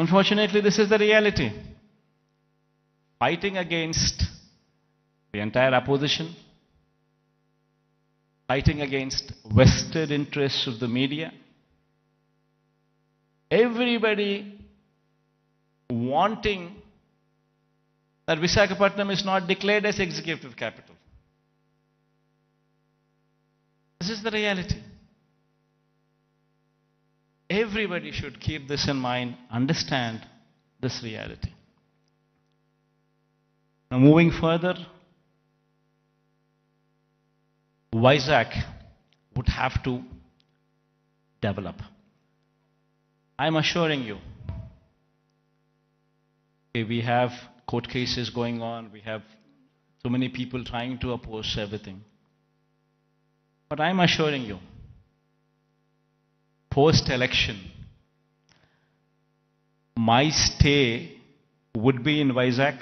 Unfortunately, this is the reality. Fighting against the entire opposition, fighting against vested interests of the media, everybody wanting that Visakhapatnam is not declared as executive capital. This is the reality. Everybody should keep this in mind, understand this reality. Now, moving further, Vizag would have to develop. I'm assuring you, we have court cases going on, we have so many people trying to oppose everything. But I'm assuring you, post-election, my stay would be in Vizag.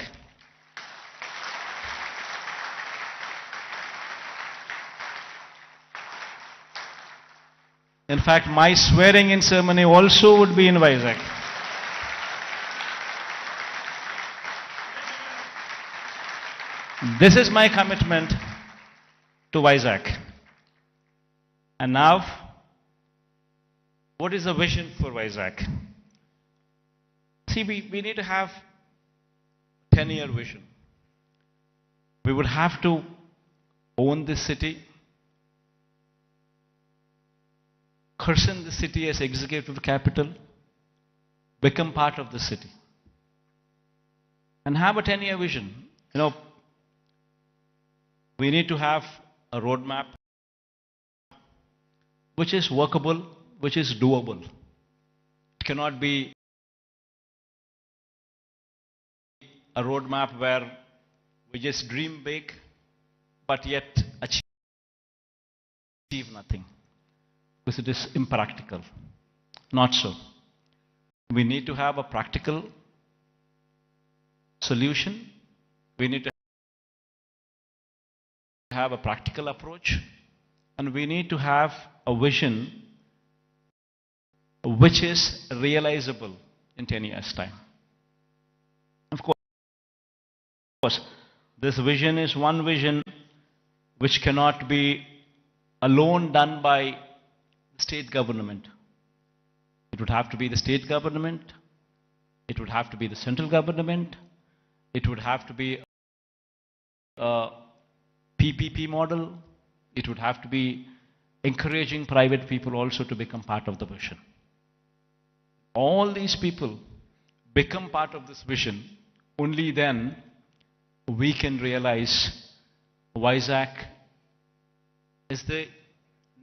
In fact, my swearing-in ceremony also would be in Vizag. This is my commitment to Vizag. And now, what is the vision for Vizag? See, we need to have a 10-year vision. We would have to own this city, christen the city as executive capital, become part of the city, and have a 10-year vision. You know, we need to have a roadmap which is workable, which is doable. It cannot be a roadmap where we just dream big, but yet achieve nothing, because it is impractical. Not so. We need to have a practical solution. We need to have a practical approach, and we need to have a vision which is realizable in 10 years' time. Of course, this vision is one vision which cannot be alone done by the state government. It would have to be the state government, it would have to be the central government, it would have to be a PPP model, it would have to be encouraging private people also to become part of the vision. All these people become part of this vision, only then we can realize Vizag is the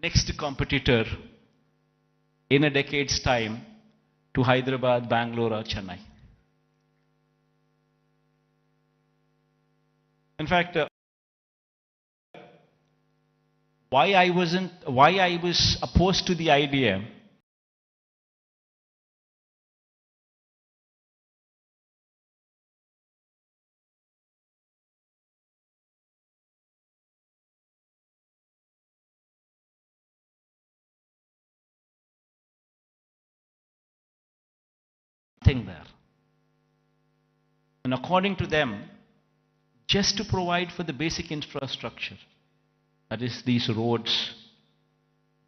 next competitor in a decade's time to Hyderabad, Bangalore or Chennai. In fact, why I was opposed to the idea there. And according to them, just to provide for the basic infrastructure, that is these roads,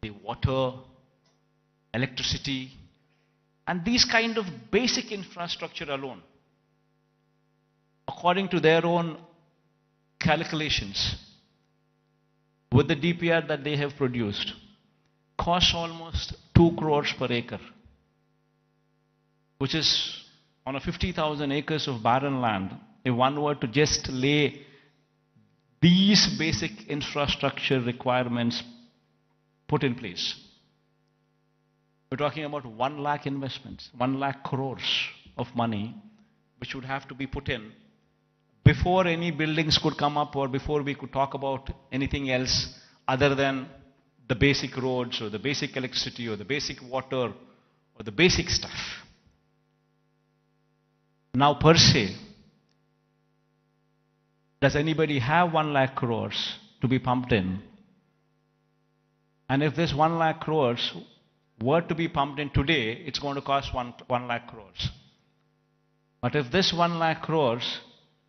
the water, electricity, and these kind of basic infrastructure alone, according to their own calculations, with the DPR that they have produced, costs almost 2 crores per acre, which is on a 50,000 acres of barren land. If one were to just lay these basic infrastructure requirements put in place, we're talking about 1 lakh investments, 1 lakh crores of money, which would have to be put in before any buildings could come up, or before we could talk about anything else other than the basic roads or the basic electricity or the basic water or the basic stuff. Now, per se, does anybody have 1 lakh crores to be pumped in? And if this 1 lakh crores were to be pumped in today, it's going to cost 1 lakh crores. But if this 1 lakh crores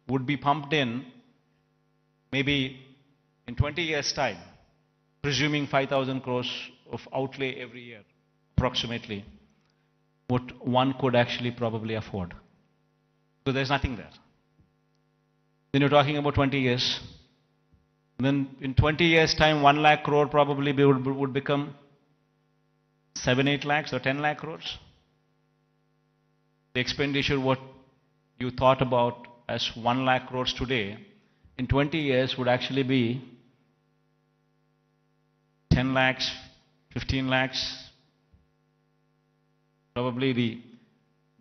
would be pumped in maybe in 20 years' time, presuming 5,000 crores of outlay every year, approximately, what one could actually probably afford. So there's nothing there. Then you're talking about 20 years. Then in 20 years' time, 1 lakh crore probably would become 7, 8 lakhs or 10 lakh crores. The expenditure what you thought about as 1 lakh crores today, in 20 years would actually be 10 lakhs, 15 lakhs. Probably the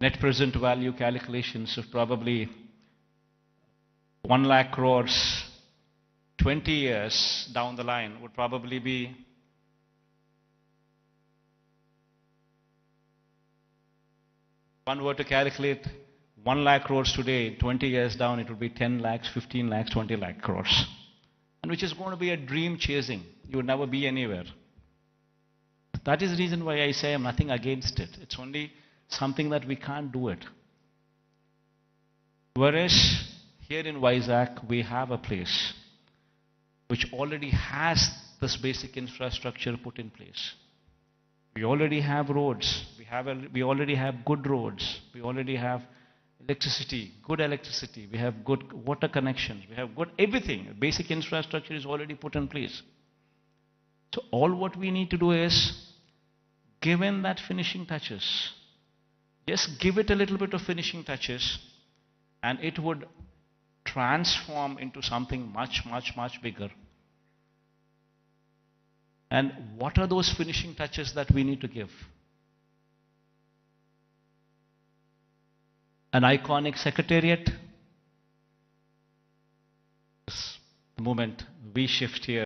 net present value calculations of probably 1 lakh crores 20 years down the line would probably be one were to calculate 1 lakh crores today, 20 years down, it would be 10 lakhs, 15 lakhs, 20 lakh crores. And which is going to be a dream chasing. You would never be anywhere. That is the reason why I say I'm nothing against it. It's only something that we can't do it. Whereas here in Vizag, we have a place which already has this basic infrastructure put in place. We already have roads. We already have good roads. We already have electricity, good electricity. We have good water connections. We have good everything. Basic infrastructure is already put in place. So all what we need to do is, given that finishing touches, just give it a little bit of finishing touches, and it would transform into something much, much, much bigger. And what are those finishing touches that we need to give? An iconic secretariat. The moment we shift here,